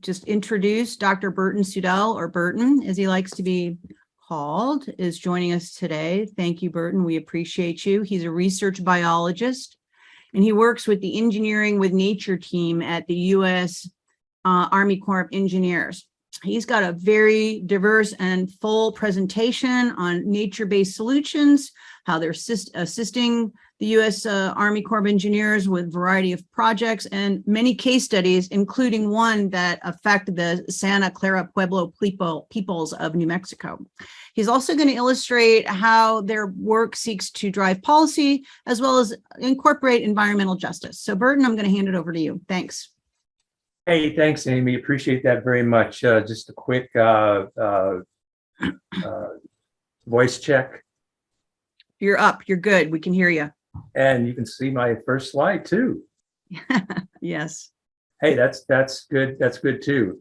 just introduce Dr. Burton Suedel, or Burton, as he likes to be called, is joining us today. Thank you, Burton. We appreciate you. He's a research biologist, and he works with the Engineering with Nature team at the U.S. Army Corps of Engineers. He's got a very diverse and full presentation on nature-based solutions, how they're assisting the U.S. Army Corps of Engineers with a variety of projects and many case studies, including one that affected the Santa Clara Pueblo peoples of New Mexico. He's also going to illustrate how their work seeks to drive policy as well as incorporate environmental justice. So Burton, I'm going to hand it over to you. Thanks. Hey, thanks, Amy. Appreciate that very much. Just a quick voice check. You're up. You're good. We can hear you. And you can see my first slide too. Yes. Hey, that's good. That's good too.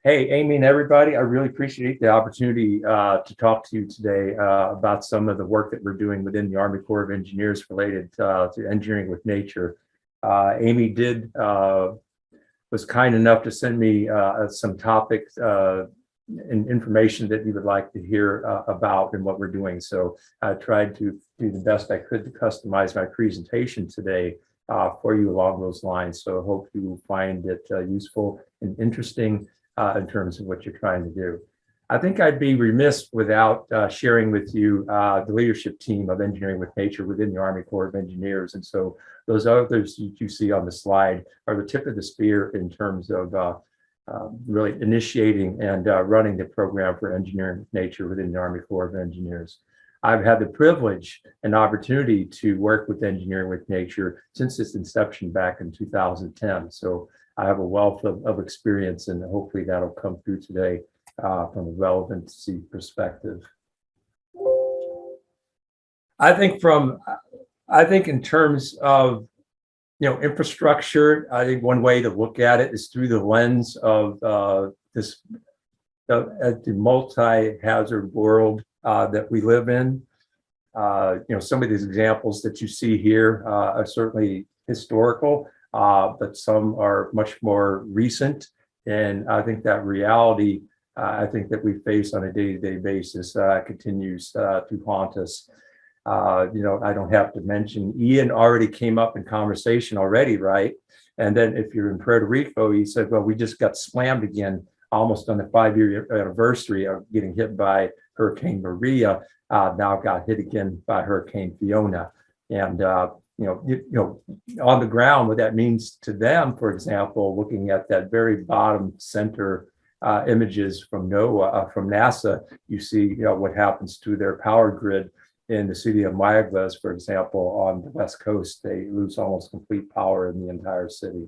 Hey, Amy and everybody, I really appreciate the opportunity to talk to you today about some of the work that we're doing within the Army Corps of Engineers related to engineering with nature. Amy was kind enough to send me some topics and information that you would like to hear about and what we're doing. So I tried to do the best I could to customize my presentation today for you along those lines. So I hope you find it useful and interesting in terms of what you're trying to do. I think I'd be remiss without sharing with you the leadership team of Engineering with Nature within the Army Corps of Engineers. And so those others you see on the slide are the tip of the spear in terms of really initiating and running the program for Engineering with Nature within the Army Corps of Engineers. I've had the privilege and opportunity to work with Engineering with Nature since its inception back in 2010. So I have a wealth of experience, and hopefully that'll come through today from a relevancy perspective. I think in terms of infrastructure, I think one way to look at it is through the lens of the multi-hazard world that we live in. Some of these examples that you see here are certainly historical, but some are much more recent. And I think that reality, I think that we face on a day-to-day basis continues to haunt us. I don't have to mention, Ian already came up in conversation already, right? And then if you're in Puerto Rico, he said, well, we just got slammed again, almost on the 5-year anniversary of getting hit by Hurricane Maria, now got hit again by Hurricane Fiona. And, on the ground, what that means to them, for example, looking at that very bottom center images from NASA, you see, what happens to their power grid in the city of Mayagüez, for example, on the West Coast. They lose almost complete power in the entire city.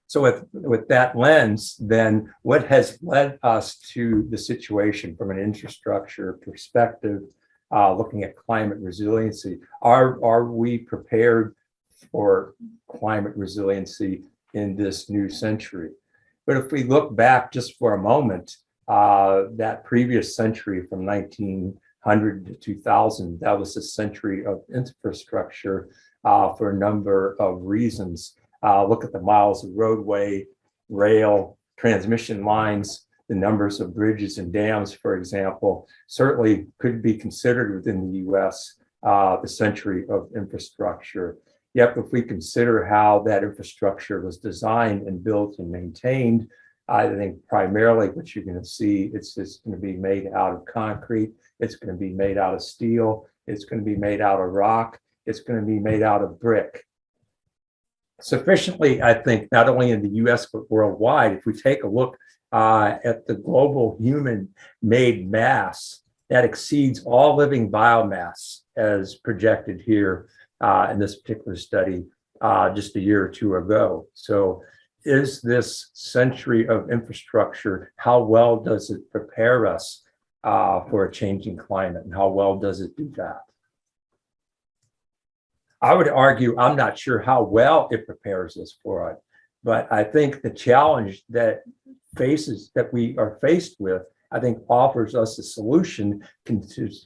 So with that lens, then what has led us to the situation from an infrastructure perspective, looking at climate resiliency? Are we prepared for climate resiliency in this new century? But if we look back just for a moment, that previous century from 1900 to 2000, that was a century of infrastructure for a number of reasons. Look at the miles of roadway, rail, transmission lines, the numbers of bridges and dams, for example, certainly could be considered within the US the century of infrastructure. Yet, if we consider how that infrastructure was designed and built and maintained, I think primarily what you're going to see, it's just going to be made out of concrete, it's going to be made out of steel, it's going to be made out of rock, it's going to be made out of brick. Sufficiently, I think, not only in the US, but worldwide, if we take a look at the global human-made mass, that exceeds all living biomass as projected here in this particular study just a year or two ago. So is this century of infrastructure, how well does it prepare us for a changing climate, and how well does it do that? I would argue, I'm not sure how well it prepares us for it, but I think the challenge that we are faced with, I think offers us a solution can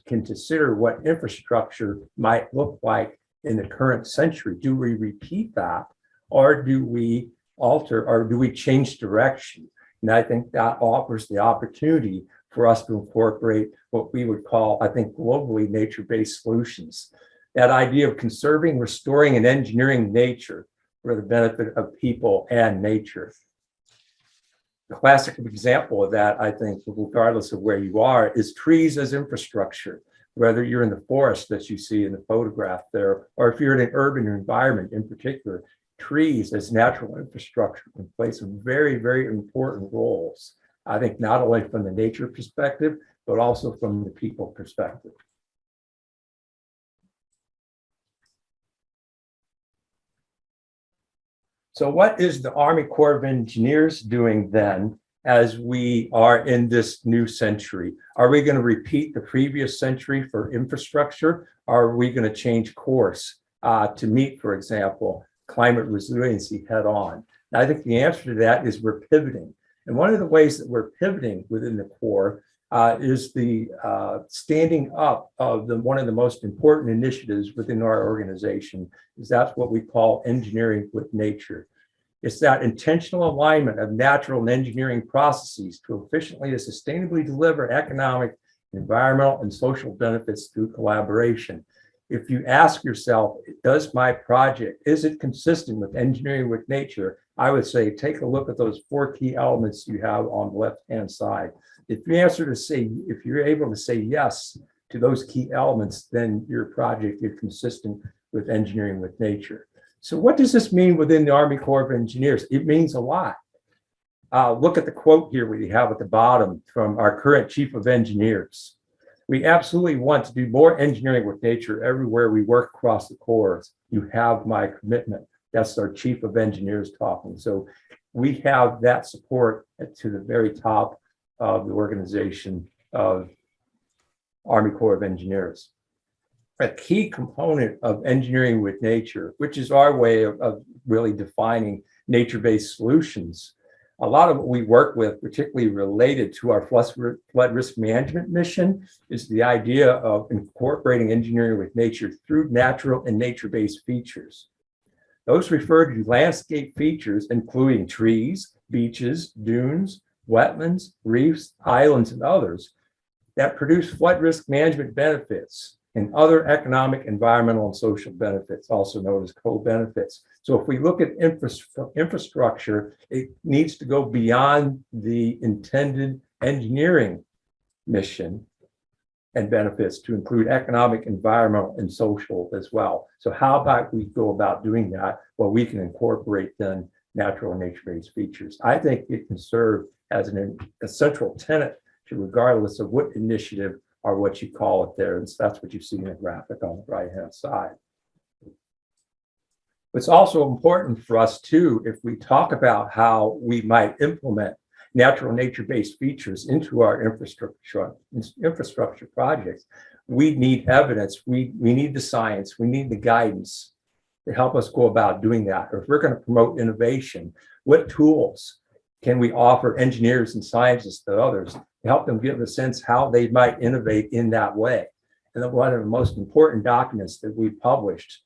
consider what infrastructure might look like in the current century. Do we repeat that, or do we alter or do we change direction? And I think that offers the opportunity for us to incorporate what we would call, I think, globally nature-based solutions. That idea of conserving, restoring, and engineering nature for the benefit of people and nature. The classic example of that, I think, regardless of where you are, is trees as infrastructure. Whether you're in the forest that you see in the photograph there, or if you're in an urban environment in particular, trees as natural infrastructure can play some very, very important roles. I think not only from the nature perspective, but also from the people perspective. So what is the Army Corps of Engineers doing then as we are in this new century? Are we going to repeat the previous century for infrastructure? Or are we going to change course to meet, for example, climate resiliency head on? And I think the answer to that is we're pivoting. And one of the ways that we're pivoting within the Corps is the standing up of one of the most important initiatives within our organization. Is that's what we call engineering with nature. It's that intentional alignment of natural and engineering processes to efficiently and sustainably deliver economic, environmental, and social benefits through collaboration. If you ask yourself, does my project, is it consistent with engineering with nature? I would say, take a look at those 4 key elements you have on the left-hand side. If you're able to say yes to those key elements, then your project is consistent with engineering with nature. So what does this mean within the Army Corps of Engineers? It means a lot. Look at the quote here we have at the bottom from our current Chief of Engineers. We absolutely want to do more engineering with nature everywhere we work across the Corps. You have my commitment. That's our Chief of Engineers talking. So we have that support to the very top of the organization of Army Corps of Engineers. A key component of engineering with nature, which is our way of really defining nature-based solutions. A lot of what we work with, particularly related to our flood risk management mission, is the idea of incorporating engineering with nature through natural and nature-based features. Those refer to landscape features, including trees, beaches, dunes, wetlands, reefs, islands, and others that produce flood risk management benefits and other economic, environmental, and social benefits, also known as co-benefits. So if we look at infrastructure, it needs to go beyond the intended engineering mission and benefits to include economic, environmental, and social as well. So how about we go about doing that? Well, we can incorporate then natural and nature-based features. I think it can serve as a central tenet to regardless of what initiative or what you call it there. And so that's what you see in the graphic on the right-hand side. It's also important for us too, if we talk about how we might implement natural nature-based features into our infrastructure projects, we need evidence, we need the science, we need the guidance to help us go about doing that. Or if we're going to promote innovation, what tools can we offer engineers and scientists to others to help them give a sense how they might innovate in that way? And then one of the most important documents that we've published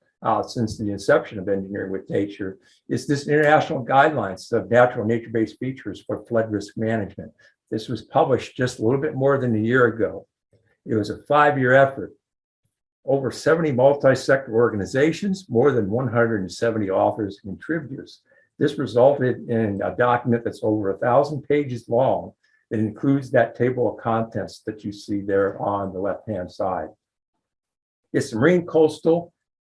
since the inception of engineering with nature is this international guidelines of natural nature-based features for flood risk management. This was published just a little bit more than a year ago. It was a 5-year effort. Over 70 multi-sector organizations, more than 170 authors and contributors. This resulted in a document that's over 1,000 pages long that includes that table of contents that you see there on the left-hand side. It's marine coastal.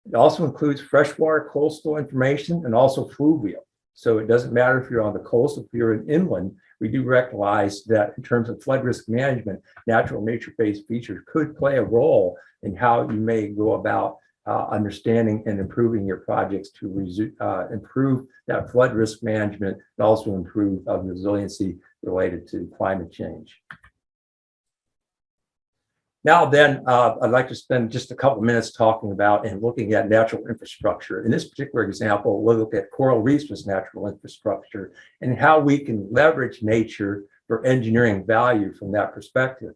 It also includes freshwater coastal information and also fluvial. So it doesn't matter if you're on the coast, if you're in inland, we do recognize that in terms of flood risk management, natural nature-based features could play a role in how you may go about understanding and improving your projects to improve that flood risk management and also improve resiliency related to climate change. Now then, I'd like to spend just a couple of minutes talking about and looking at natural infrastructure. In this particular example, we'll look at coral reefs as natural infrastructure and how we can leverage nature for engineering value from that perspective.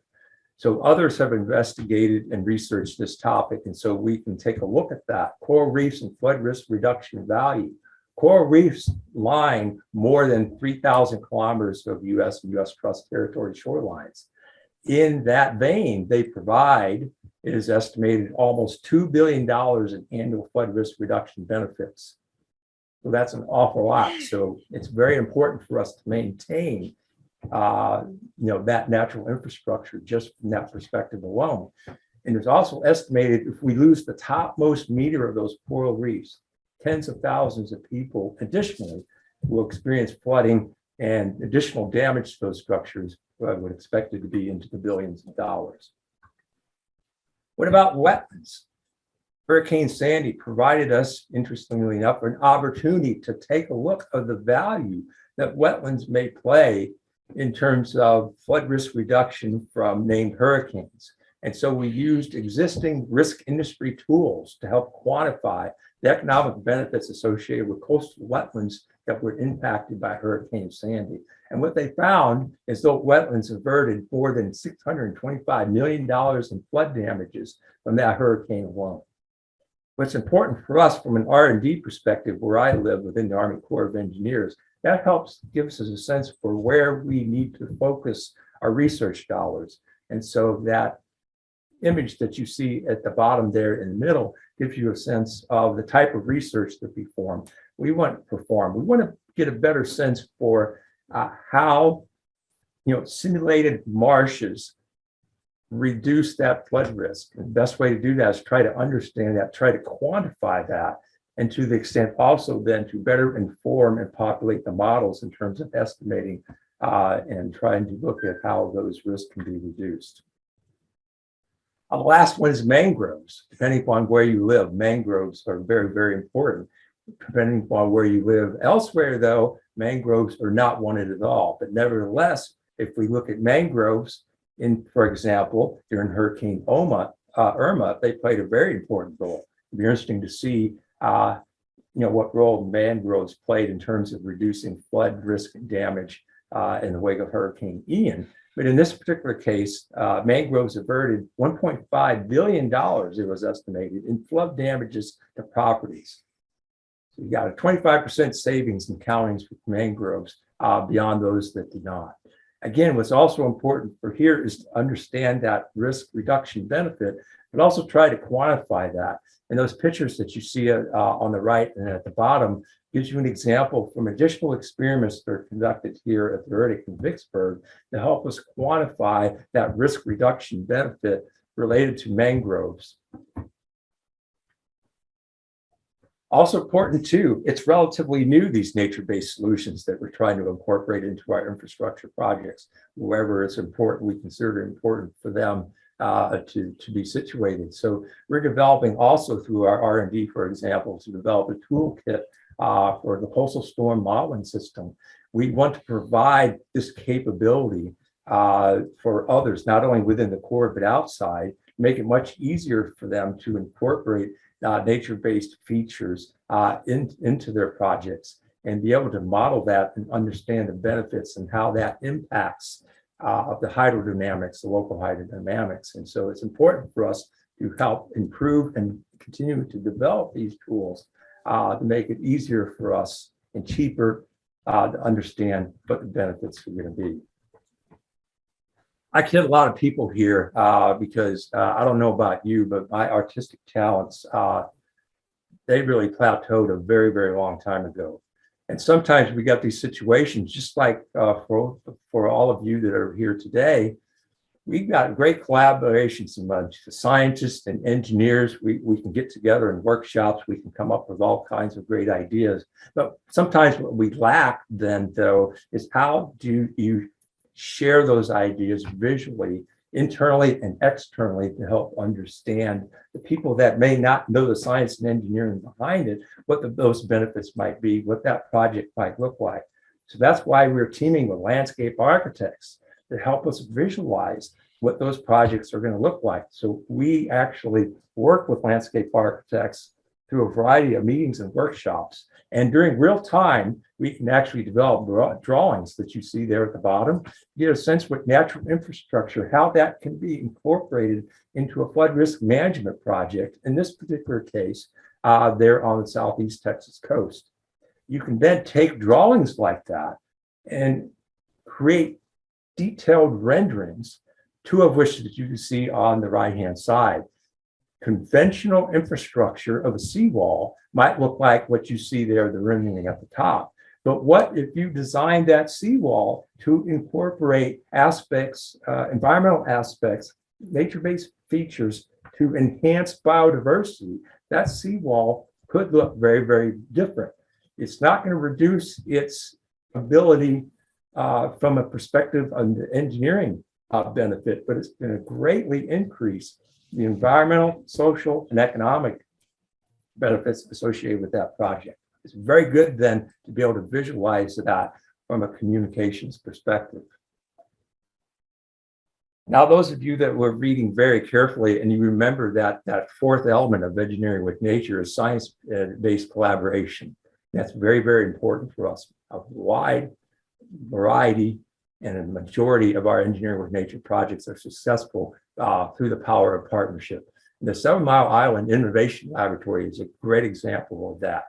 So others have investigated and researched this topic, and so we can take a look at that. Coral reefs and flood risk reduction value. Coral reefs line more than 3,000 kilometers of U.S. and U.S. trust territory shorelines. In that vein, they provide, it is estimated, almost $2 billion in annual flood risk reduction benefits. So that's an awful lot. So it's very important for us to maintain, that natural infrastructure just from that perspective alone. And it's also estimated if we lose the topmost meter of those coral reefs, tens of thousands of people additionally will experience flooding and additional damage to those structures. I would expect it to be into the billions of dollars. What about wetlands? Hurricane Sandy provided us, interestingly enough, an opportunity to take a look at the value that wetlands may play in terms of flood risk reduction from named hurricanes. And so we used existing risk industry tools to help quantify the economic benefits associated with coastal wetlands that were impacted by Hurricane Sandy. And what they found is those wetlands averted more than $625 million in flood damages from that hurricane alone. What's important for us from an R&D perspective, where I live within the Army Corps of Engineers, that helps gives us a sense for where we need to focus our research dollars. And so that image that you see at the bottom there in the middle gives you a sense of the type of research that we want to perform. We want to get a better sense for how simulated marshes reduce that flood risk. And the best way to do that is try to understand that, try to quantify that, and to the extent also then to better inform and populate the models in terms of estimating and trying to look at how those risks can be reduced. The last one is mangroves. Depending upon where you live, mangroves are very, very important. Depending upon where you live elsewhere, though, mangroves are not wanted at all. But nevertheless, if we look at mangroves, for example, during Hurricane Irma, they played a very important role. It'd be interesting to see, what role mangroves played in terms of reducing flood risk and damage in the wake of Hurricane Ian. But in this particular case, mangroves averted $1.5 billion, it was estimated, in flood damages to properties. So you got a 25% savings in counties with mangroves beyond those that did not. Again, what's also important for here is to understand that risk reduction benefit, but also try to quantify that. And those pictures that you see on the right and at the bottom gives you an example from additional experiments that are conducted here at the RIDIC in Vicksburg to help us quantify that risk reduction benefit related to mangroves. Also important too, it's relatively new, these nature-based solutions that we're trying to incorporate into our infrastructure projects. Wherever it's important, we consider it important for them to be situated. So we're developing also through our R&D, for example, to develop a toolkit for the coastal storm modeling system. We want to provide this capability for others, not only within the Corps, but outside, make it much easier for them to incorporate nature-based features into their projects and be able to model that and understand the benefits and how that impacts the hydrodynamics, the local hydrodynamics. And so it's important for us to help improve and continue to develop these tools to make it easier for us and cheaper to understand what the benefits are going to be. I kid a lot of people here because I don't know about you, but my artistic talents, they really plateaued a very, very long time ago. And sometimes we got these situations, just like for all of you that are here today, we've got great collaborations among scientists and engineers. We can get together in workshops, we can come up with all kinds of great ideas. But sometimes what we lack then, though, is how do you share those ideas visually, internally and externally, to help understand the people that may not know the science and engineering behind it, what those benefits might be, what that project might look like. So that's why we're teaming with landscape architects to help us visualize what those projects are going to look like. So we actually work with landscape architects through a variety of meetings and workshops. And during real time, we can actually develop drawings that you see there at the bottom, get a sense what natural infrastructure, how that can be incorporated into a flood risk management project. In this particular case, there on the Southeast Texas coast. You can then take drawings like that and create detailed renderings, two of which that you can see on the right-hand side. Conventional infrastructure of a seawall might look like what you see there, the rendering at the top. But what if you design that seawall to incorporate aspects, environmental aspects, nature-based features to enhance biodiversity? That seawall could look very, very different. It's not going to reduce its ability from a perspective of the engineering benefit, but it's going to greatly increase the environmental, social, and economic benefits associated with that project. It's very good then to be able to visualize that from a communications perspective. Now, those of you that were reading very carefully and you remember that fourth element of engineering with nature is science-based collaboration. That's very, very important for us. A wide variety and a majority of our engineering with nature projects are successful through the power of partnership. The 7 Mile Island Innovation Laboratory is a great example of that.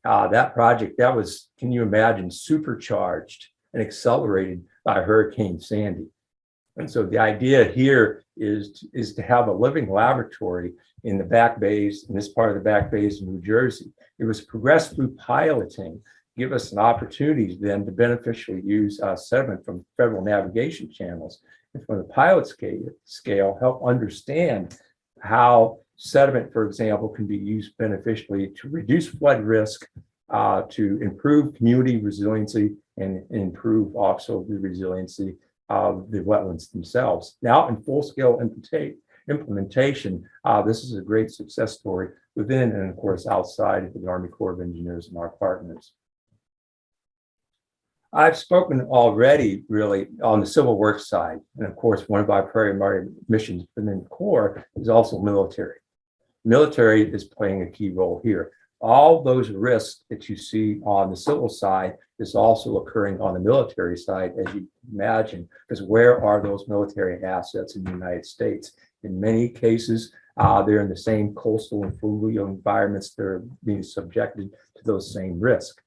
That project, that was, can you imagine, supercharged and accelerated by Hurricane Sandy. And so the idea here is to have a living laboratory in the back bays, in this part of the back bays in New Jersey. It was progressed through piloting, give us an opportunity then to beneficially use sediment from federal navigation channels. And from the pilot scale, help understand how sediment, for example, can be used beneficially to reduce flood risk, to improve community resiliency, and improve also the resiliency of the wetlands themselves. Now in full-scale implementation, this is a great success story within and of course outside of the Army Corps of Engineers and our partners. I've spoken already really on the civil works side, and of course one of our primary missions within the Corps is also military. Military is playing a key role here. All those risks that you see on the civil side is also occurring on the military side, as you imagine, because where are those military assets in the United States? In many cases, they're in the same coastal and fluvial environments that are being subjected to those same risks.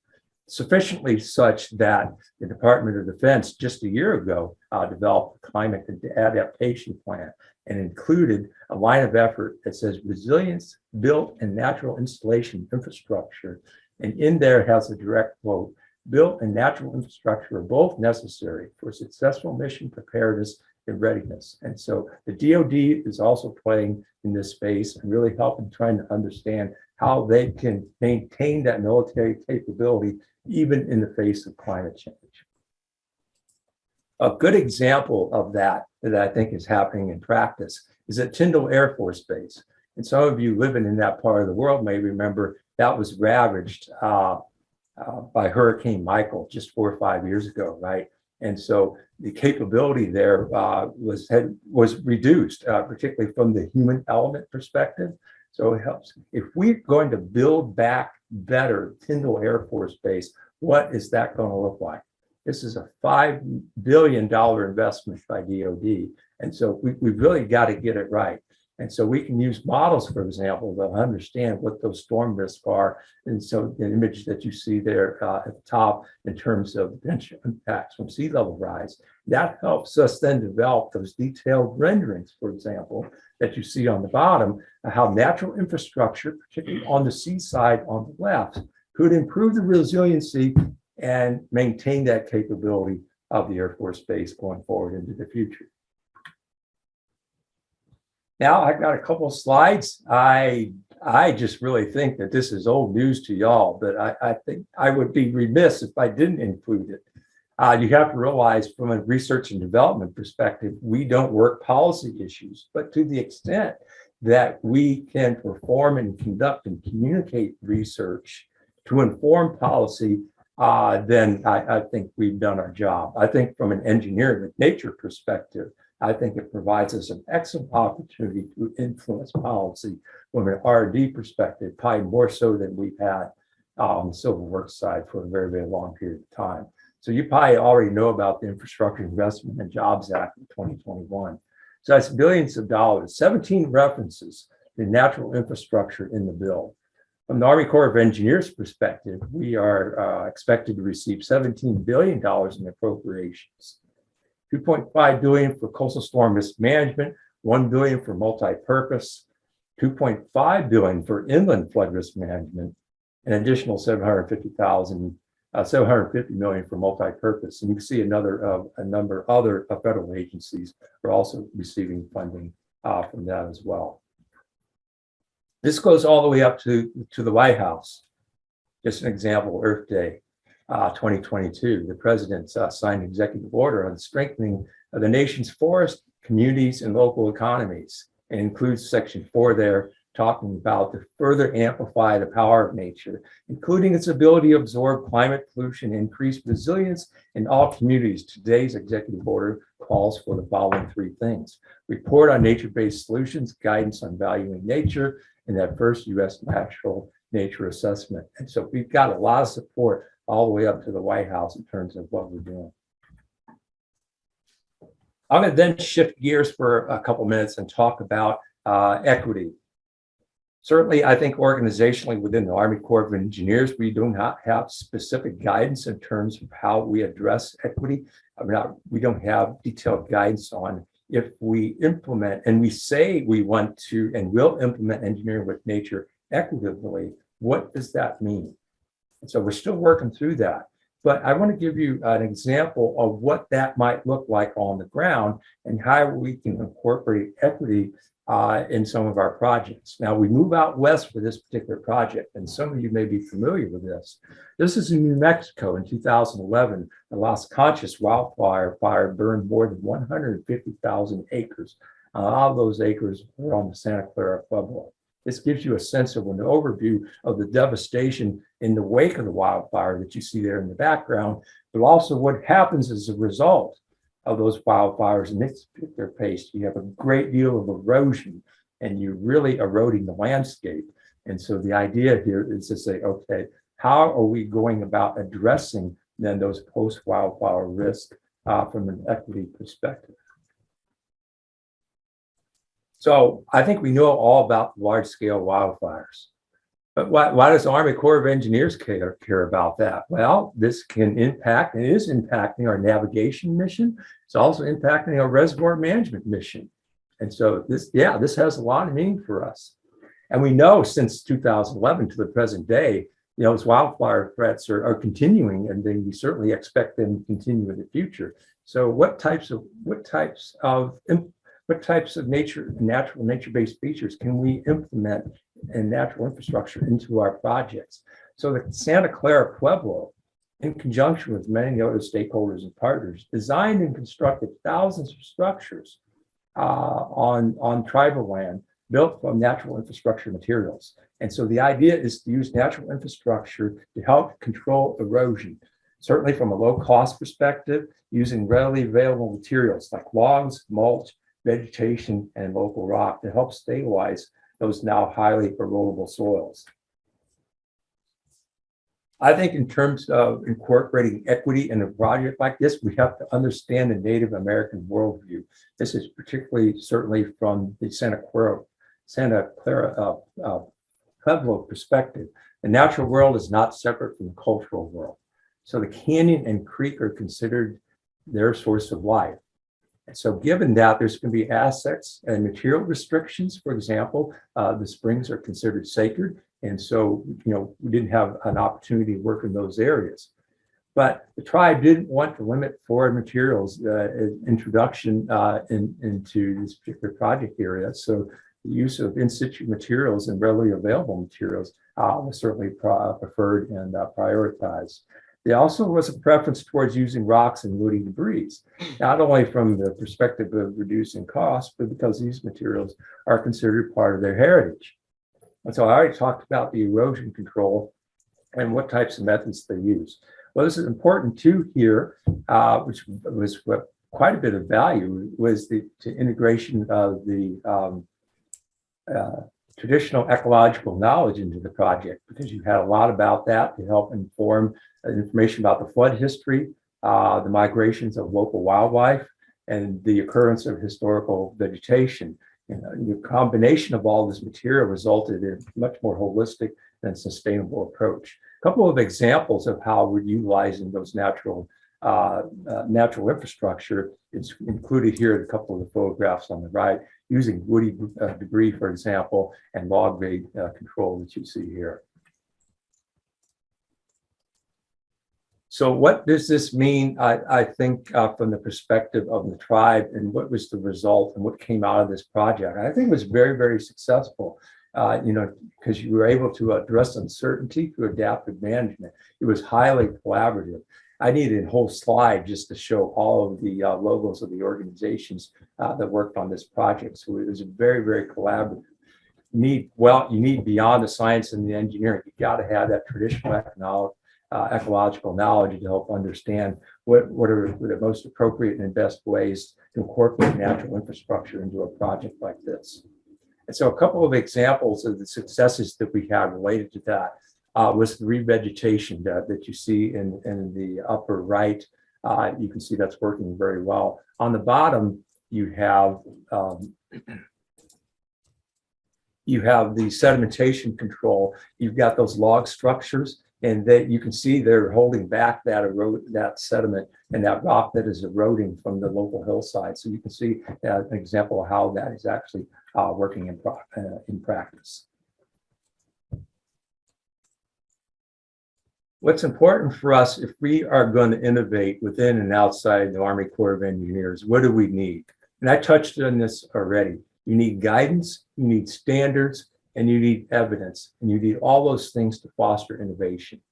Sufficiently such that the Department of Defense just a year ago developed a climate adaptation plan and included a line of effort that says resilience, built and natural installation infrastructure. And in there has a direct quote, built and natural infrastructure are both necessary for successful mission preparedness and readiness. And so the DoD is also playing in this space and really helping trying to understand how they can maintain that military capability even in the face of climate change. A good example of that I think is happening in practice is at Tyndall Air Force Base. And some of you living in that part of the world may remember that was ravaged by Hurricane Michael just 4 or 5 years ago, right? And so the capability there was reduced, particularly from the human element perspective. So it helps. If we're going to build back better Tyndall Air Force Base, what is that going to look like? This is a $5 billion investment by DoD. And so we've really got to get it right. And so we can use models, for example, that understand what those storm risks are. And so the image that you see there at the top in terms of potential impacts from sea level rise, that helps us then develop those detailed renderings, for example, that you see on the bottom, how natural infrastructure, particularly on the seaside on the left, could improve the resiliency and maintain that capability of the Air Force Base going forward into the future. Now I've got a couple of slides. I just really think that this is old news to y'all, but I think I would be remiss if I didn't include it. You have to realize from a research and development perspective, we don't work policy issues, but to the extent that we can perform and conduct and communicate research to inform policy, then I think we've done our job. I think from an engineering with nature perspective, I think it provides us an excellent opportunity to influence policy from an R&D perspective, probably more so than we've had on the civil works side for a very, very long period of time. So you probably already know about the Infrastructure Investment and Jobs Act of 2021. So that's billions of dollars, 17 references to natural infrastructure in the bill. From the Army Corps of Engineers perspective, we are expected to receive $17 billion in appropriations, $2.5 billion for coastal storm risk management, $1 billion for multi-purpose, $2.5 billion for inland flood risk management, an additional $750 million for multi-purpose. And you can see a number of other federal agencies are also receiving funding from that as well. This goes all the way up to the White House. Just an example, Earth Day 2022, the president signed an executive order on strengthening of the nation's forest, communities, and local economies. It includes Section 4 there, talking about to further amplify the power of nature, including its ability to absorb climate pollution, increase resilience in all communities. Today's executive order calls for the following three things: report on nature-based solutions, guidance on valuing nature, and that first U.S. natural nature assessment. And so we've got a lot of support all the way up to the White House in terms of what we're doing. I'm going to then shift gears for a couple minutes and talk about equity. Certainly, I think organizationally within the Army Corps of Engineers, we do not have specific guidance in terms of how we address equity. We don't have detailed guidance on if we implement, and we say we want to and will implement engineering with nature equitably, what does that mean? And so we're still working through that. But I want to give you an example of what that might look like on the ground and how we can incorporate equity in some of our projects. Now, we move out west for this particular project, and some of you may be familiar with this. This is in New Mexico in 2011. The Las Conchas wildfire burned more than 150,000 acres. A lot of those acres were on the Santa Clara Pueblo. This gives you a sense of an overview of the devastation in the wake of the wildfire that you see there in the background, but also what happens as a result of those wildfires in this particular case. You have a great deal of erosion and you're really eroding the landscape. And so the idea here is to say, okay, how are we going about addressing then those post-wildfire risks from an equity perspective? So I think we know all about large-scale wildfires. But why does the Army Corps of Engineers care about that? Well, this can impact, and it is impacting our navigation mission. It's also impacting our reservoir management mission. And so this has a lot of meaning for us. And we know since 2011 to the present day, those wildfire threats are continuing, and then we certainly expect them to continue in the future. So what types of natural nature-based features can we implement and natural infrastructure into our projects? So the Santa Clara Pueblo, in conjunction with many other stakeholders and partners, designed and constructed thousands of structures on tribal land built from natural infrastructure materials. And so the idea is to use natural infrastructure to help control erosion, certainly from a low-cost perspective, using readily available materials like logs, mulch, vegetation, and local rock to help stabilize those now highly erodible soils. I think in terms of incorporating equity in a project like this, we have to understand the Native American worldview. This is particularly certainly from the Santa Clara Pueblo perspective. The natural world is not separate from the cultural world. So the canyon and creek are considered their source of life. And so given that, there's going to be assets and material restrictions. For example, the springs are considered sacred. And so, we didn't have an opportunity to work in those areas. But the tribe didn't want to limit foreign materials introduction into this particular project area. So the use of in situ materials and readily available materials was certainly preferred and prioritized. There also was a preference towards using rocks and woody debris, not only from the perspective of reducing costs, but because these materials are considered part of their heritage. And so I already talked about the erosion control and what types of methods they use. Well, this is important too here, which was quite a bit of value, was the integration of the traditional ecological knowledge into the project, because you had a lot about that to help inform information about the flood history, the migrations of local wildlife, and the occurrence of historical vegetation. The combination of all this material resulted in a much more holistic and sustainable approach. A couple of examples of how we're utilizing those natural infrastructure is included here in a couple of the photographs on the right, using woody debris, for example, and log grade control that you see here. So what does this mean, I think, from the perspective of the tribe, and what was the result and what came out of this project? I think it was very, very successful, because you were able to address uncertainty through adaptive management. It was highly collaborative. I needed a whole slide just to show all of the logos of the organizations that worked on this project. So it was very, very collaborative. You need beyond the science and the engineering, you got to have that traditional ecological knowledge to help understand what are the most appropriate and best ways to incorporate natural infrastructure into a project like this. And so a couple of examples of the successes that we had related to that was the revegetation that you see in the upper right. You can see that's working very well. On the bottom, you have the sedimentation control. You've got those log structures, and that you can see they're holding back that sediment and that rock that is eroding from the local hillside. So you can see an example of how that is actually working in practice. What's important for us, if we are going to innovate within and outside the Army Corps of Engineers, what do we need? And I touched on this already. You need guidance, you need standards, and you need evidence, and you need all those things to foster innovation.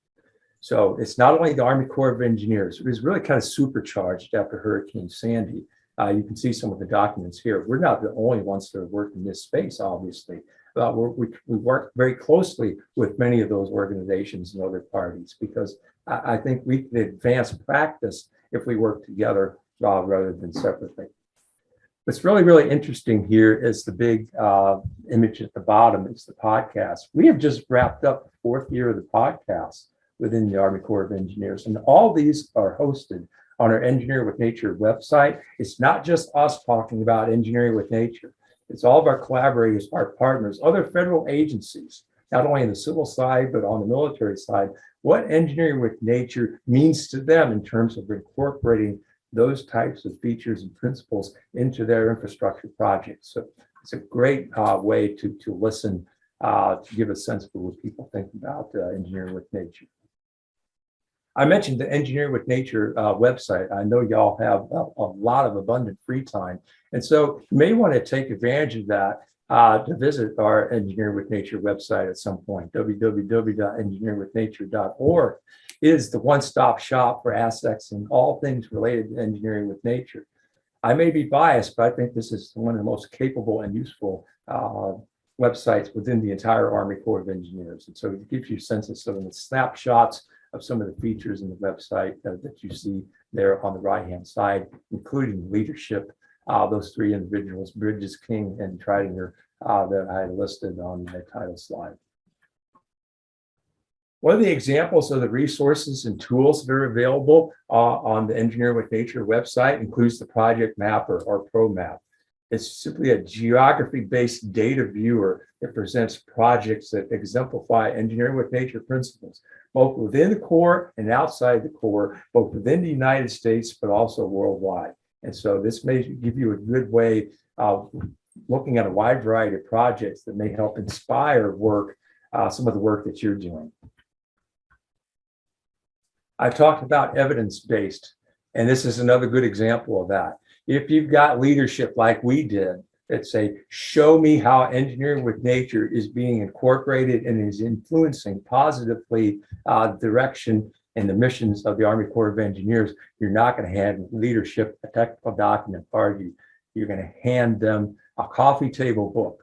So it's not only the Army Corps of Engineers, it was really kind of supercharged after Hurricane Sandy. You can see some of the documents here. We're not the only ones that are working in this space, obviously. We work very closely with many of those organizations and other parties, because I think we can advance practice if we work together rather than separately. What's really, really interesting here is the big image at the bottom. It's the podcast. We have just wrapped up the 4th year of the podcast within the Army Corps of Engineers. And all these are hosted on our Engineer with Nature website. It's not just us talking about engineering with nature. It's all of our collaborators, our partners, other federal agencies, not only on the civil side, but on the military side, what engineering with nature means to them in terms of incorporating those types of features and principles into their infrastructure projects. So it's a great way to listen, to give a sense for what people think about engineering with nature. I mentioned the Engineering with Nature website. I know y'all have a lot of abundant free time. And so you may want to take advantage of that to visit our Engineering with Nature website at some point. www.engineeringwithnature.org is the one-stop shop for assets and all things related to engineering with nature. I may be biased, but I think this is one of the most capable and useful websites within the entire Army Corps of Engineers. And so it gives you a sense of some of the snapshots of some of the features in the website that you see there on the right-hand side, including leadership, those 3 individuals, Bridges, King, and Tridinger, that I listed on the title slide. One of the examples of the resources and tools that are available on the Engineer with Nature website includes the Project Mapper, or ProMap. It's simply a geography-based data viewer that presents projects that exemplify engineering with nature principles, both within the Corps and outside the Corps, both within the United States, but also worldwide. And so this may give you a good way of looking at a wide variety of projects that may help inspire work, some of the work that you're doing. I've talked about evidence-based, and this is another good example of that. If you've got leadership like we did that say, show me how engineering with nature is being incorporated and is influencing positively the direction and the missions of the Army Corps of Engineers, you're not going to hand leadership a technical document for you. You're going to hand them a coffee table book.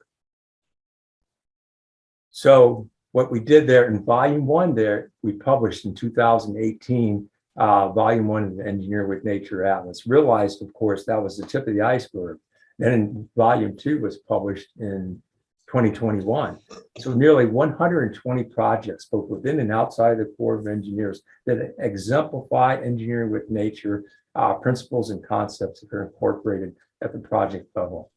So what we did there in volume 1 there, we published in 2018, volume 1 of the Engineer with Nature Atlas. Realized, of course, that was the tip of the iceberg. Then in volume 2 was published in 2021. So nearly 120 projects, both within and outside the Corps of Engineers, that exemplify engineering with nature principles and concepts that are incorporated at the project level.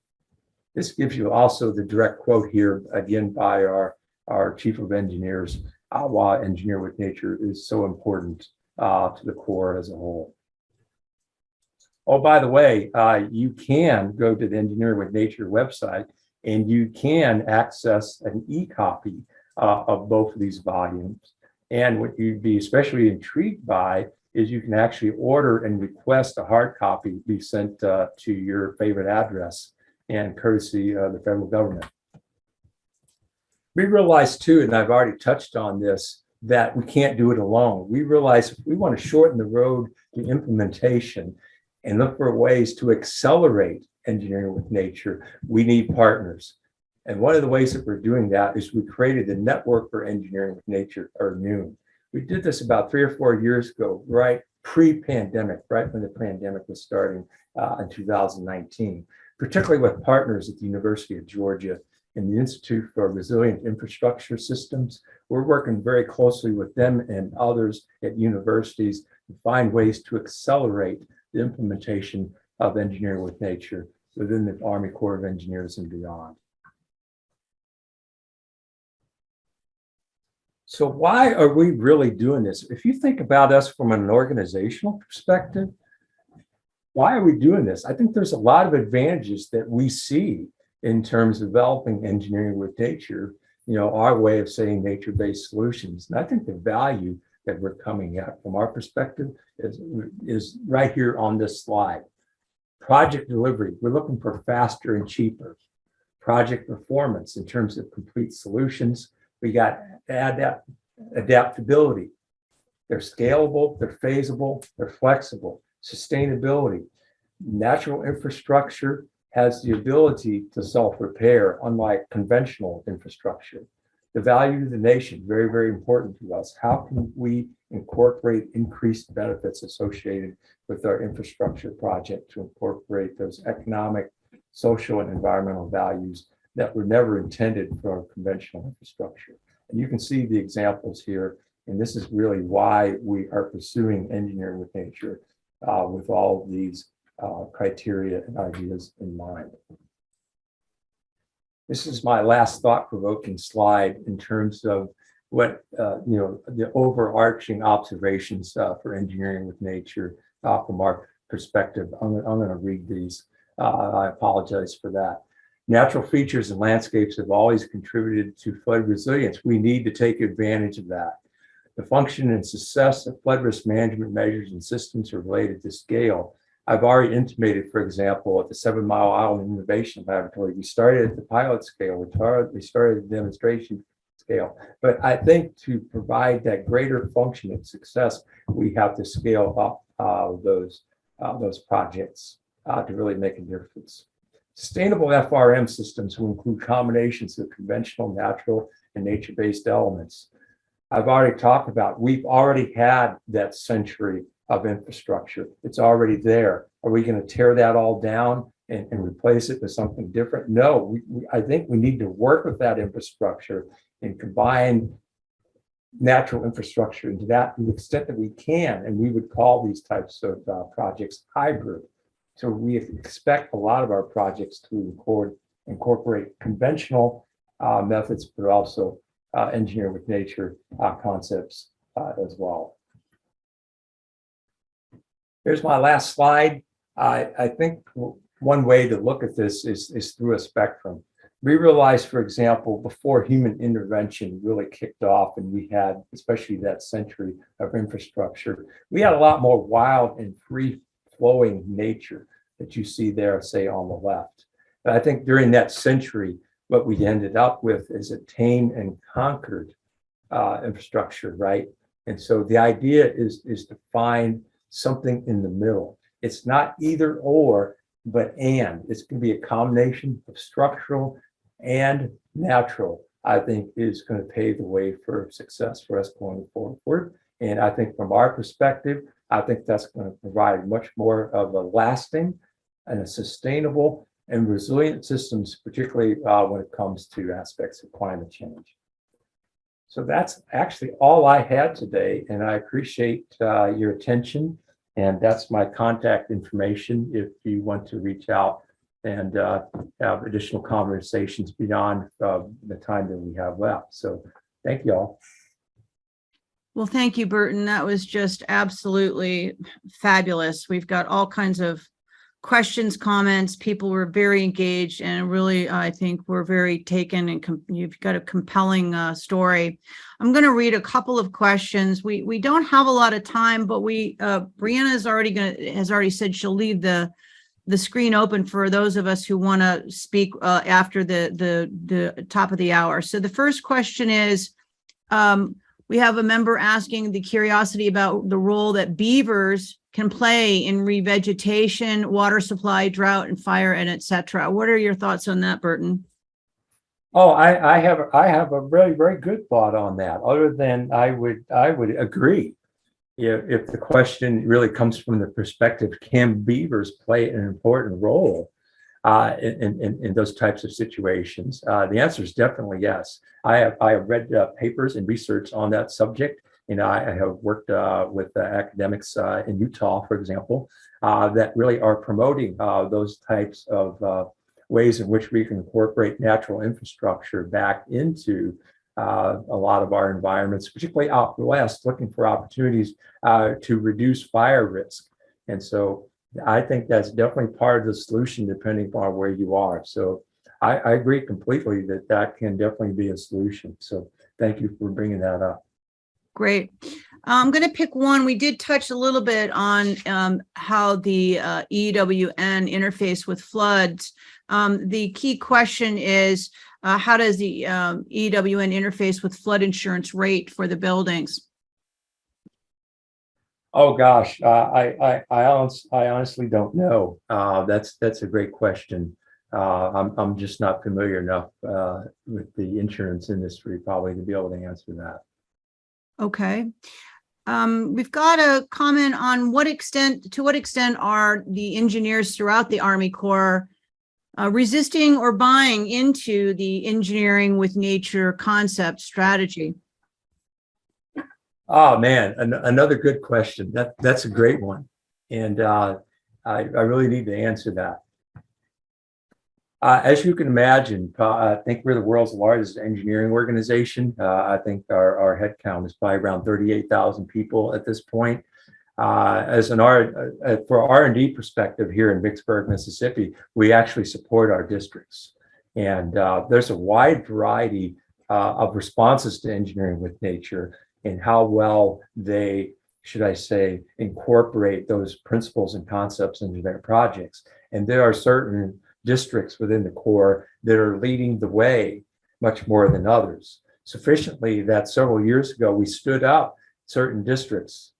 This gives you also the direct quote here, again, by our Chief of Engineers, why engineer with nature is so important to the Corps as a whole. Oh, by the way, you can go to the Engineer with Nature website and you can access an e-copy of both of these volumes. And what you'd be especially intrigued by is you can actually order and request a hard copy be sent to your favorite address, and courtesy of the federal government. We realize too, and I've already touched on this, that we can't do it alone. We realize if we want to shorten the road to implementation and look for ways to accelerate engineering with nature, we need partners. And one of the ways that we're doing that is we created the Network for Engineering with Nature, or NEWN. We did this about 3 or 4 years ago, right pre-pandemic, right when the pandemic was starting in 2019, particularly with partners at the University of Georgia and the Institute for Resilient Infrastructure Systems. We're working very closely with them and others at universities to find ways to accelerate the implementation of engineering with nature within the Army Corps of Engineers and beyond. So why are we really doing this? If you think about us from an organizational perspective, why are we doing this? I think there's a lot of advantages that we see in terms of developing engineering with nature, our way of saying nature-based solutions. And I think the value that we're coming at from our perspective is right here on this slide. Project delivery, we're looking for faster and cheaper. Project performance in terms of complete solutions. We got adaptability. They're scalable, they're phasable, they're flexible. Sustainability. Natural infrastructure has the ability to self-repair, unlike conventional infrastructure. The value to the nation, very, very important to us. How can we incorporate increased benefits associated with our infrastructure project to incorporate those economic, social, and environmental values that were never intended for conventional infrastructure? And you can see the examples here, and this is really why we are pursuing engineering with nature with all of these criteria and ideas in mind. This is my last thought-provoking slide in terms of what the overarching observations for engineering with nature from our perspective. I'm going to read these. I apologize for that. Natural features and landscapes have always contributed to flood resilience. We need to take advantage of that. The function and success of flood risk management measures and systems are related to scale. I've already intimated, for example, at the 7 Mile Island Innovation Laboratory, we started at the pilot scale, we started at the demonstration scale. But I think to provide that greater function and success, we have to scale up those projects to really make a difference. Sustainable FRM systems will include combinations of conventional, natural, and nature-based elements. I've already talked about, we've already had that century of infrastructure. It's already there. Are we going to tear that all down and replace it with something different? No, I think we need to work with that infrastructure and combine natural infrastructure into that to the extent that we can. And we would call these types of projects hybrid. So we expect a lot of our projects to incorporate conventional methods, but also engineer with nature concepts as well. Here's my last slide. I think one way to look at this is through a spectrum. We realized, for example, before human intervention really kicked off and we had, especially that century of infrastructure, we had a lot more wild and free-flowing nature that you see there, say, on the left. But I think during that century, what we ended up with is a tame and conquered infrastructure, right? And so the idea is to find something in the middle. It's not either or, but and. It's going to be a combination of structural and natural, I think, is going to pave the way for success for us going forward. And I think from our perspective, I think that's going to provide much more of a lasting and a sustainable and resilient systems, particularly when it comes to aspects of climate change. So that's actually all I had today, and I appreciate your attention. And that's my contact information if you want to reach out and have additional conversations beyond the time that we have left. So thank you all. Well, thank you, Burton. That was just absolutely fabulous. We've got all kinds of questions, comments. People were very engaged, and really, I think we're very taken, and you've got a compelling story. I'm going to read a couple of questions. We don't have a lot of time, but Brianna has already said she'll leave the screen open for those of us who want to speak after the top of the hour. So the first question is, we have a member asking the curiosity about the role that beavers can play in revegetation, water supply, drought, and fire, and et cetera. What are your thoughts on that, Burton? Oh, I have a very, very good thought on that. Other than I would agree. If the question really comes from the perspective, can beavers play an important role in those types of situations? The answer is definitely yes. I have read papers and research on that subject. I have worked with academics in Utah, for example, that really are promoting those types of ways in which we can incorporate natural infrastructure back into a lot of our environments, particularly out west, looking for opportunities to reduce fire risk. And so I think that's definitely part of the solution, depending upon where you are. So I agree completely that can definitely be a solution. So thank you for bringing that up. Great. I'm going to pick one. We did touch a little bit on how the EWN interface with floods. The key question is, how does the EWN interface with flood insurance rate for the buildings? Oh gosh, I honestly don't know. That's a great question. I'm just not familiar enough with the insurance industry probably to be able to answer that. Okay. We've got a comment on to what extent are the engineers throughout the Army Corps resisting or buying into the engineering with nature concept strategy? Oh man, another good question. That's a great one, and I really need to answer that. As you can imagine, I think we're the world's largest engineering organization. I think our head count is probably around 38,000 people at this point. For R&D perspective here in Vicksburg, Mississippi, we actually support our districts. And there's a wide variety of responses to engineering with nature and how well they, should I say, incorporate those principles and concepts into their projects. And there are certain districts within the Corps that are leading the way much more than others. Sufficiently that several years ago, we stood up certain districts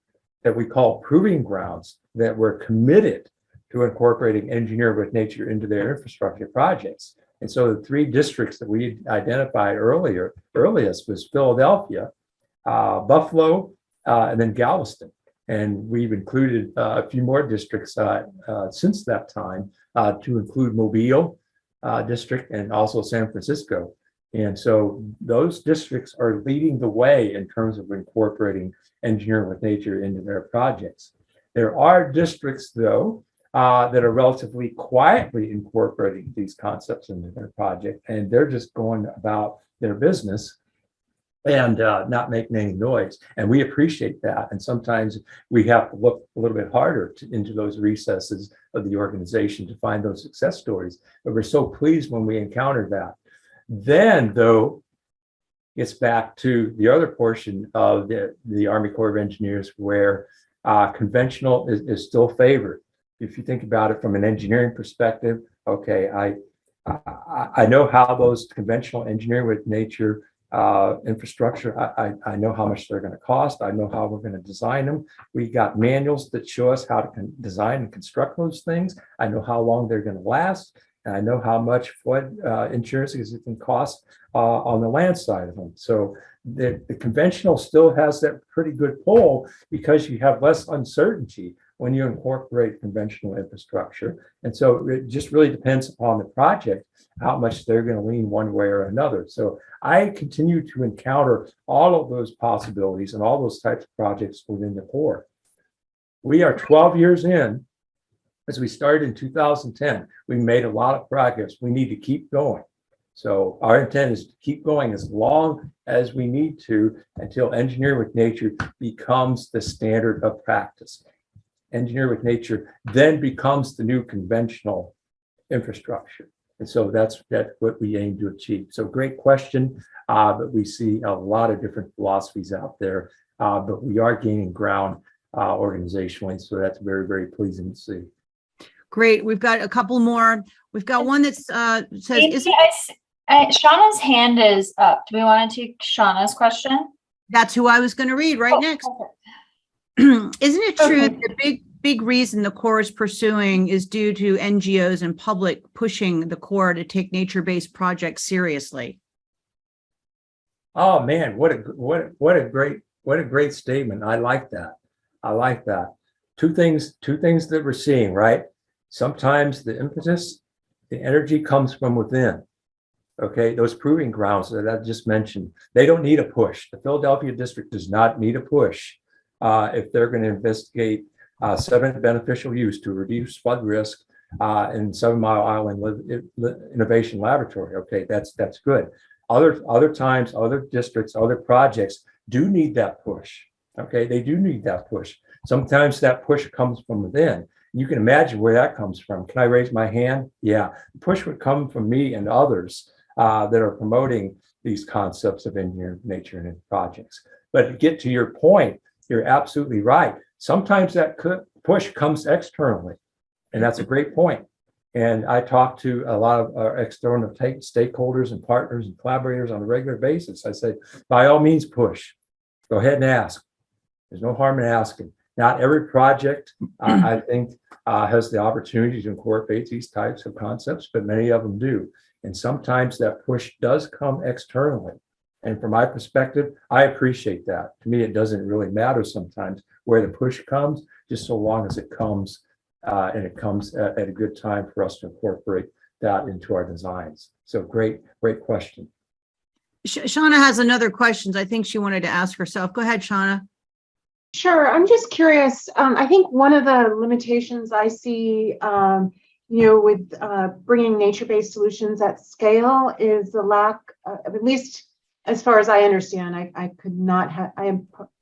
that we call proving grounds that were committed to incorporating engineer with nature into their infrastructure projects. And so the three districts that we identified earliest was Philadelphia, Buffalo, and then Galveston. And we've included a few more districts since that time to include Mobile district and also San Francisco. And so those districts are leading the way in terms of incorporating engineering with nature into their projects. There are districts, though, that are relatively quietly incorporating these concepts into their project, and they're just going about their business and not making any noise. And we appreciate that. And sometimes we have to look a little bit harder into those recesses of the organization to find those success stories. But we're so pleased when we encounter that. Then, though, it's back to the other portion of the Army Corps of Engineers where conventional is still favored. If you think about it from an engineering perspective, okay, I know how those conventional engineering with nature infrastructure, I know how much they're going to cost. I know how we're going to design them. We got manuals that show us how to design and construct those things. I know how long they're going to last. And I know how much flood insurance it can cost on the land side of them. So the conventional still has that pretty good pull because you have less uncertainty when you incorporate conventional infrastructure. And so it just really depends upon the project, how much they're going to lean one way or another. So I continue to encounter all of those possibilities and all those types of projects within the Corps. We are 12 years in as we started in 2010, we made a lot of progress. We need to keep going. So our intent is to keep going as long as we need to until engineering with nature becomes the standard of practice. Engineering with nature then becomes the new conventional infrastructure. And so that's what we aim to achieve. So great question, but we see a lot of different philosophies out there, but we are gaining ground organizationally. So that's very, very pleasing to see. Great. We've got a couple more. We've got one that says, Shauna's hand is up. Do we want to take Shauna's question? that's who I was going to read right next. Isn't it true that the big reason the Corps is pursuing is due to NGOs and public pushing the Corps to take nature-based projects seriously? Oh man, what a great statement. I like that. Two things that we're seeing, right? Sometimes the impetus, the energy comes from within. Okay, those proving grounds that I just mentioned, they don't need a push. The Philadelphia district does not need a push if they're going to investigate sediment beneficial use to reduce flood risk in 7 Mile Island Innovation Laboratory. Okay, that's good. Other times, other districts, other projects do need that push. Okay, they do need that push. Sometimes that push comes from within. You can imagine where that comes from. Can I raise my hand? Yeah, the push would come from me and others that are promoting these concepts of engineering nature and projects. But to get to your point, you're absolutely right. Sometimes that push comes externally, and that's a great point. And I talk to a lot of our external stakeholders and partners and collaborators on a regular basis. I say, by all means, push. Go ahead and ask. There's no harm in asking. Not every project, I think, has the opportunity to incorporate these types of concepts, but many of them do. And sometimes that push does come externally. And from my perspective, I appreciate that. To me, it doesn't really matter sometimes where the push comes, just so long as it comes and it comes at a good time for us to incorporate that into our designs. So great question. Shauna has another question. I think she wanted to ask herself. Go ahead, Shauna. Sure. I'm just curious. I think one of the limitations I see, with bringing nature-based solutions at scale is the lack, at least as far as I understand, I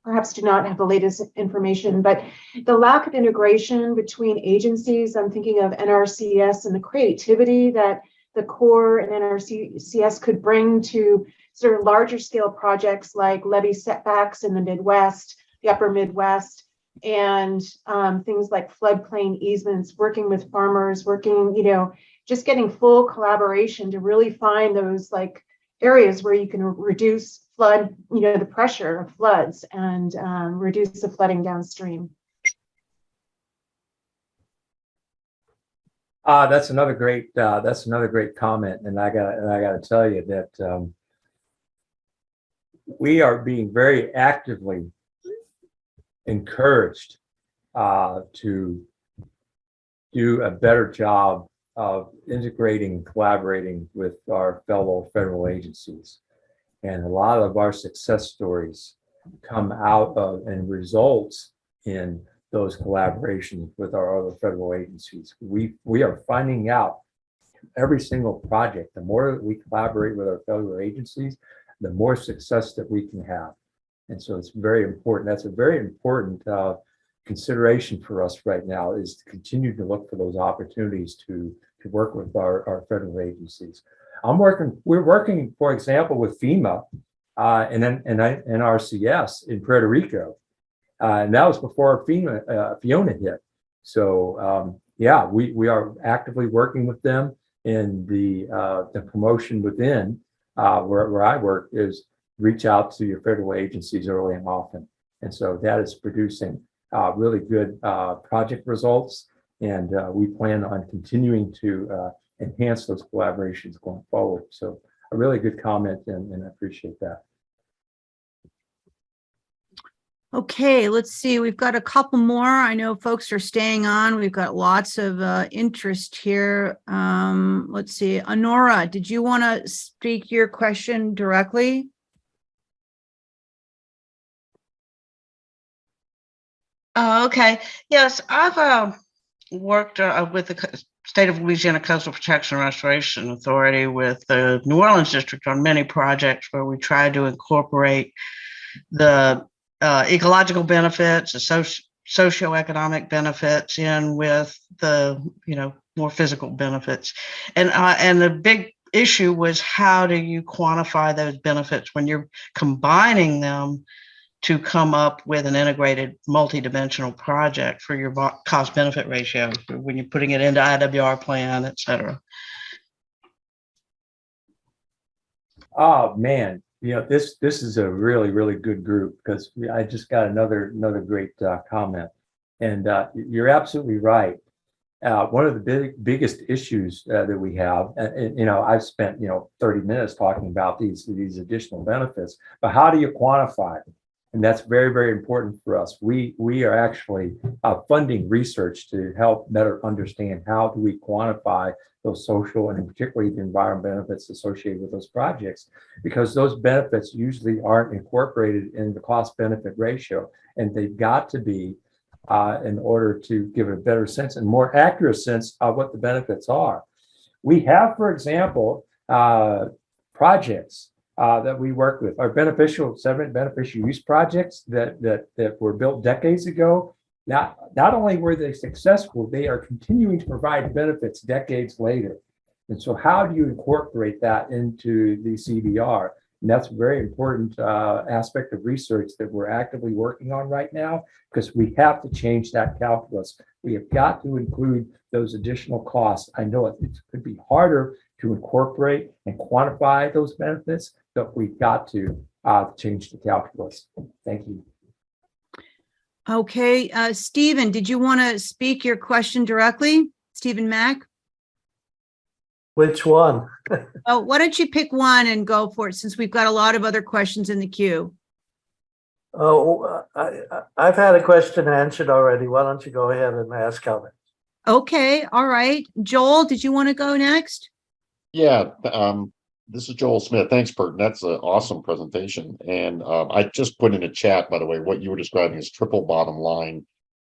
perhaps do not have the latest information, but the lack of integration between agencies. I'm thinking of NRCS and the creativity that the Corps and NRCS could bring to sort of larger scale projects like levee setbacks in the Midwest, the upper Midwest, and things like floodplain easements, working with farmers, just getting full collaboration to really find those like areas where you can reduce flood, the pressure of floods and reduce the flooding downstream. That's another great comment, and I gotta tell you that we are being very actively encouraged to do a better job of integrating and collaborating with our fellow federal agencies. And a lot of our success stories come out of and results in those collaborations with our other federal agencies. We are finding out every single project, the more that we collaborate with our federal agencies, the more success that we can have. And so it's very important. That's a very important consideration for us right now, is to continue to look for those opportunities to work with our federal agencies. We're working, for example, with FEMA and NRCS in Puerto Rico. And that was before Fiona hit. So we are actively working with them in the promotion within where I work is reach out to your federal agencies early and often. And so that is producing really good project results. And we plan on continuing to enhance those collaborations going forward. So a really good comment, and I appreciate that. Okay, let's see. We've got a couple more. I know folks are staying on. We've got lots of interest here. Let's see. Honora, did you want to speak your question directly? Okay. Yes, I've worked with the State of Louisiana Coastal Protection and Restoration Authority with the New Orleans District on many projects where we tried to incorporate the ecological benefits, the socioeconomic benefits in with the, more physical benefits. And the big issue was, how do you quantify those benefits when you're combining them to come up with an integrated multidimensional project for your cost benefit ratio when you're putting it into IWR plan, et cetera. Oh, man. This is a really, really good group, because I just got another great comment. And you're absolutely right. One of the biggest issues that we have, and I've spent 30 minutes talking about these additional benefits, but how do you quantify them? And that's very, very important for us. We are actually funding research to help better understand how do we quantify those social and particularly the environmental benefits associated with those projects, because those benefits usually aren't incorporated in the cost benefit ratio, and they've got to be in order to give it a better sense and more accurate sense of what the benefits are. We have, for example, projects that we work with, our beneficial use projects that were built decades ago. Not only were they successful, they are continuing to provide benefits decades later. And so how do you incorporate that into the CBR? And that's a very important aspect of research that we're actively working on right now, because we have to change that calculus. We have got to include those additional costs. I know it could be harder to incorporate and quantify those benefits, but we've got to change the calculus. Thank you. Okay, Stephen, did you want to speak your question directly? Stephen Mack? Which one? Oh, why don't you pick one and go for it, since we've got a lot of other questions in the queue. Oh, I've had a question answered already. Why don't you go ahead and ask Calvin? Okay, all right. Joel, did you want to go next? Yeah, this is Joel Smith. Thanks, Burton. That's an awesome presentation. And I just put in a chat, by the way, what you were describing as triple bottom line,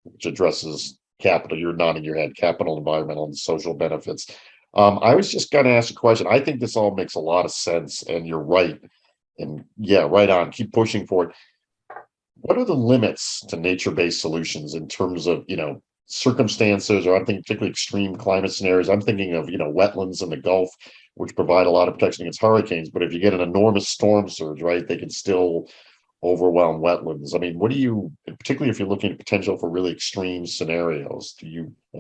which addresses capital. You're nodding your head, capital, environmental, and social benefits. I was just going to ask a question. I think this all makes a lot of sense, and you're right. And yeah, right on. Keep pushing for it. What are the limits to nature-based solutions in terms of, circumstances, or I'm thinking particularly extreme climate scenarios? I'm thinking of, wetlands in the Gulf, which provide a lot of protection against hurricanes. But if you get an enormous storm surge, right, they can still overwhelm wetlands. I mean, what do you, particularly if you're looking at potential for really extreme scenarios, have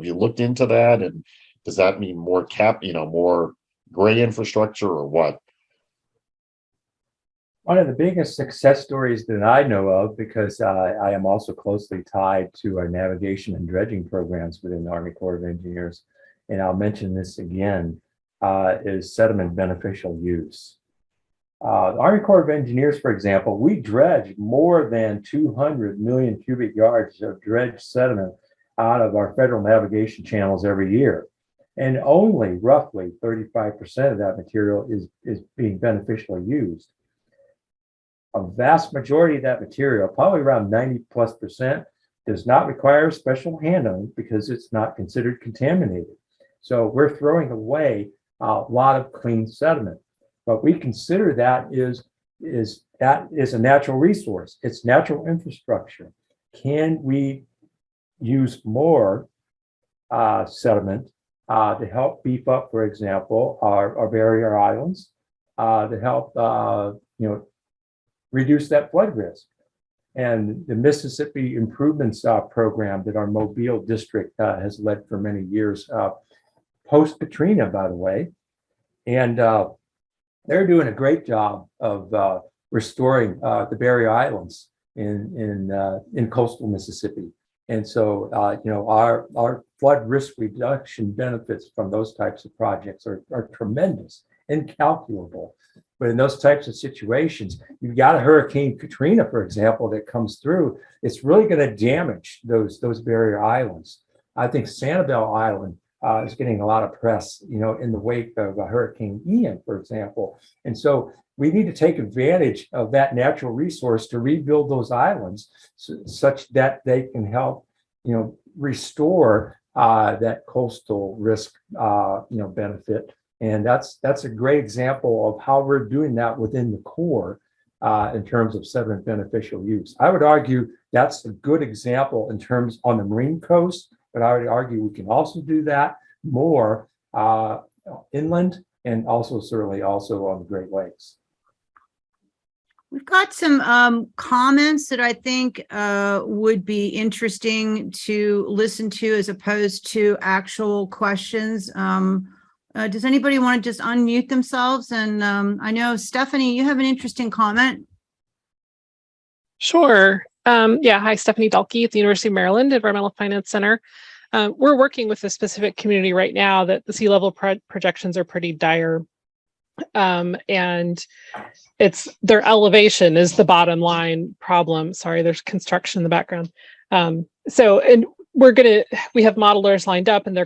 you looked into that? And does that mean more more gray infrastructure, or what? One of the biggest success stories that I know of, because I am also closely tied to our navigation and dredging programs within the Army Corps of Engineers, and I'll mention this again, is sediment beneficial use. The Army Corps of Engineers, for example, we dredge more than 200 million cubic yards of dredged sediment out of our federal navigation channels every year. And only roughly 35% of that material is being beneficially used. A vast majority of that material, probably around 90+%, does not require special handling because it's not considered contaminated. So we're throwing away a lot of clean sediment, but we consider that is a natural resource. It's natural infrastructure. Can we use more sediment to help beef up, for example, our barrier islands, to help reduce that flood risk? And the Mississippi Improvements Program that our Mobile district has led for many years, post Katrina, by the way, and they're doing a great job of restoring the barrier islands in coastal Mississippi. And so, our flood risk reduction benefits from those types of projects are tremendous, incalculable. But in those types of situations, you've got a Hurricane Katrina, for example, that comes through. It's really going to damage those barrier islands. I think Sanibel Island is getting a lot of press, in the wake of Hurricane Ian, for example. And so we need to take advantage of that natural resource to rebuild those islands such that they can help, restore that coastal risk, benefit. And that's a great example of how we're doing that within the core in terms of sediment beneficial use. I would argue that's a good example in terms on the marine coast, but I would argue we can also do that more inland and also certainly also on the Great Lakes. We've got some comments that I think would be interesting to listen to as opposed to actual questions. Does anybody want to just unmute themselves? And I know, Stephanie, you have an interesting comment. Sure. Yeah. Hi, Stephanie Dalkey at the University of Maryland Environmental Finance Center. We're working with a specific community right now that the sea level projections are pretty dire. And it's their elevation is the bottom line problem. Sorry, there's construction in the background. And we have modelers lined up, and they're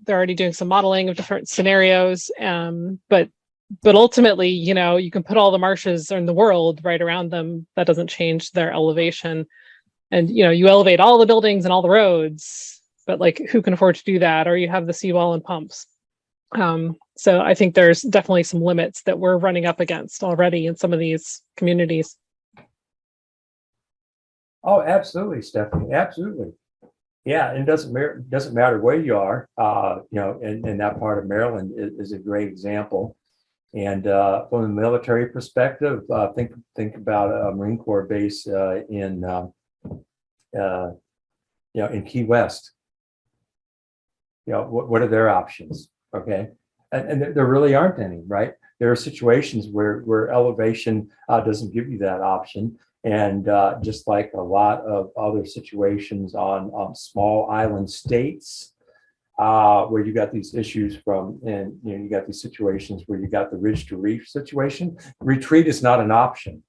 already doing some modeling of different scenarios. But ultimately, you can put all the marshes in the world right around them. That doesn't change their elevation. And, you elevate all the buildings and all the roads, but like, who can afford to do that? Or you have the seawall and pumps. So I think there's definitely some limits that we're running up against already in some of these communities. Oh, absolutely, Stephanie. Absolutely. Yeah, it doesn't matter where you are. In that part of Maryland is a great example. And from a military perspective, think about a Marine Corps base in Key West. What are their options? Okay, and there really aren't any, right? There are situations where elevation doesn't give you that option. And just like a lot of other situations on small island states, where you got these issues you got these situations where you got the ridge to reef situation. Retreat is not an option,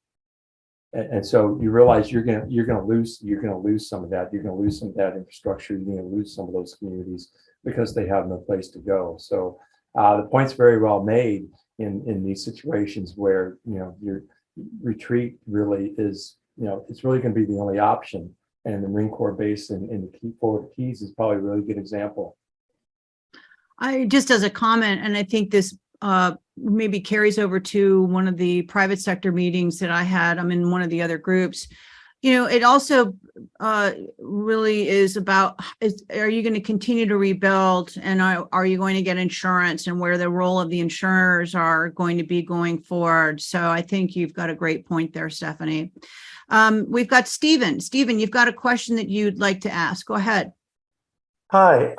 and so you realize you're gonna lose some of that. You're gonna lose some of that infrastructure. You're gonna lose some of those communities because they have no place to go. So the point's very well made in these situations where your retreat really is, it's really going to be the only option. And the Marine Corps base in the Florida Keys is probably a really good example. I just as a comment, and I think this maybe carries over to one of the private sector meetings that I had. I'm in one of the other groups. It also really is about, are you going to continue to rebuild, and are you going to get insurance, and where the role of the insurers are going to be going forward. So I think you've got a great point there, Stephanie. We've got Stephen. Stephen, you've got a question that you'd like to ask. Go ahead. Hi,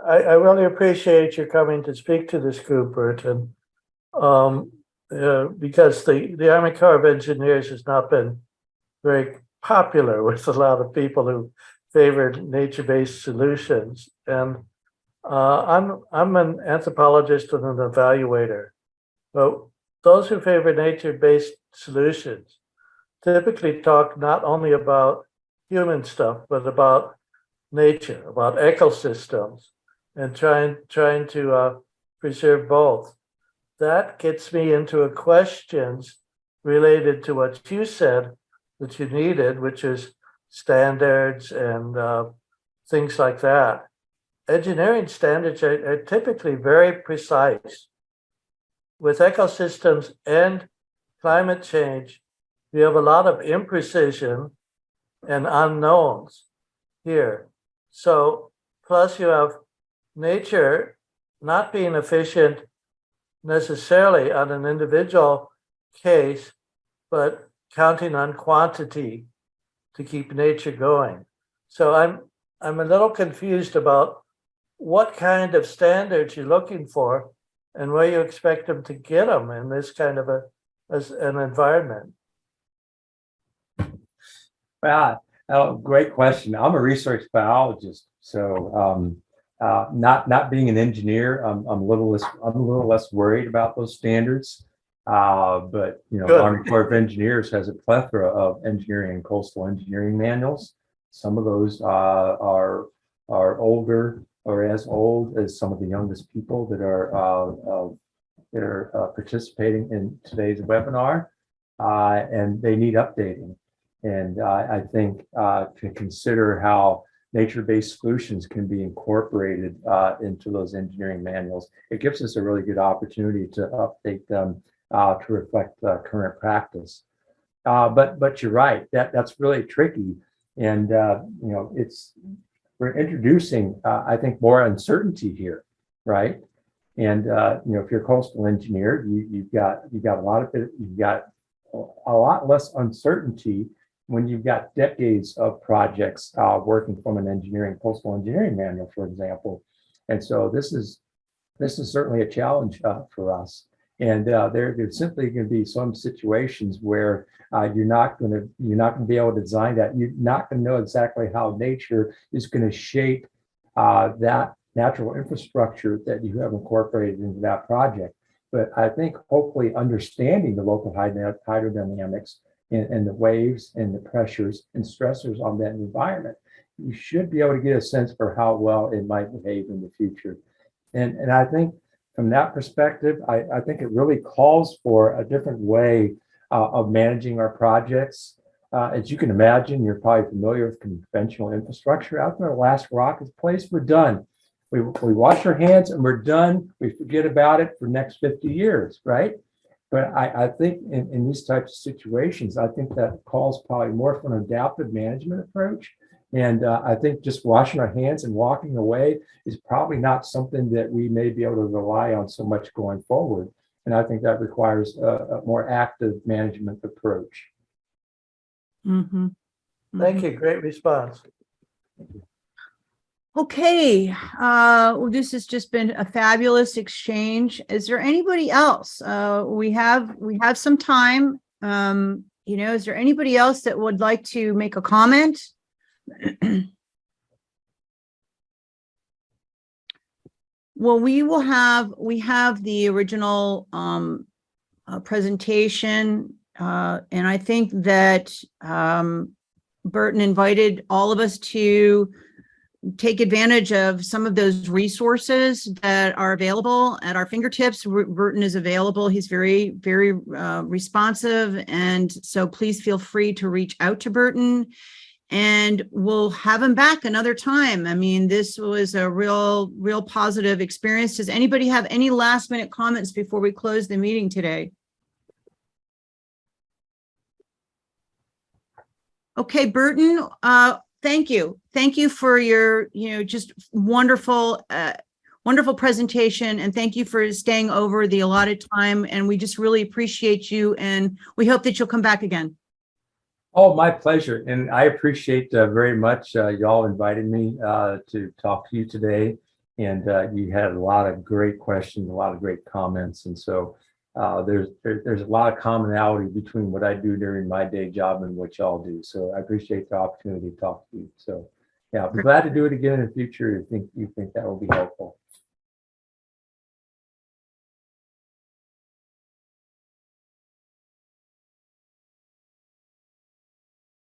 I really appreciate your coming to speak to this group, Burton, because the Army Corps of Engineers has not been very popular with a lot of people who favored nature-based solutions. And I'm an anthropologist and an evaluator. But those who favor nature-based solutions typically talk not only about human stuff, but about nature, about ecosystems, and trying to preserve both. That gets me into questions related to what you said that you needed, which is standards and things like that. Engineering standards are typically very precise. With ecosystems and climate change, we have a lot of imprecision and unknowns here. So, plus you have nature not being efficient necessarily on an individual case, but counting on quantity to keep nature going. So I'm a little confused about what kind of standards you're looking for and where you expect them to get them in this kind of as an environment. Wow, great question. I'm a research biologist, so not being an engineer, I'm a little less worried about those standards. But the Army Corps of Engineers has a plethora of engineering and coastal engineering manuals. Some of those are older or as old as some of the youngest people that are participating in today's webinar, and they need updating. And I think to consider how nature-based solutions can be incorporated into those engineering manuals. It gives us a really good opportunity to update them to reflect current practice. But you're right, that's really tricky. And we're introducing, I think, more uncertainty here, right? And if you're a coastal engineer, you've got a lot less uncertainty when you've got decades of projects working from an coastal engineering manual, for example. And so this is certainly a challenge for us. And there's simply going to be some situations where you're not going to be able to design that. You're not going to know exactly how nature is going to shape that natural infrastructure that you have incorporated into that project. But I think hopefully understanding the local hydrodynamics and the waves and the pressures and stressors on that environment, you should be able to get a sense for how well it might behave in the future. And I think from that perspective, I think it really calls for a different way of managing our projects. As you can imagine, you're probably familiar with conventional infrastructure out there. The last rock is placed, we're done. We wash our hands and we're done. We forget about it for the next 50 years, right? But I think in these types of situations, I think that calls probably more for an adaptive management approach. And I think just washing our hands and walking away is probably not something that we may be able to rely on so much going forward. And I think that requires a more active management approach. Mm-hmm. Thank you. Great response. Okay, well, this has just been a fabulous exchange. Is there anybody else? We have some time. Is there anybody else that would like to make a comment? Well, we have the original presentation, and I think that Burton invited all of us to take advantage of some of those resources that are available at our fingertips. Burton is available. He's very, very responsive. And so please feel free to reach out to Burton and we'll have him back another time. I mean, this was a real positive experience. Does anybody have any last minute comments before we close the meeting today? Okay, Burton, thank you. Thank you for your, just wonderful presentation. And thank you for staying over the allotted time. And we just really appreciate you. And we hope that you'll come back again. Oh, my pleasure. And I appreciate very much y'all invited me to talk to you today. And you had a lot of great questions, a lot of great comments. And so there's a lot of commonality between what I do during my day job and what y'all do. So I appreciate the opportunity to talk to you. So yeah, I'll be glad to do it again in the future if you think that will be helpful.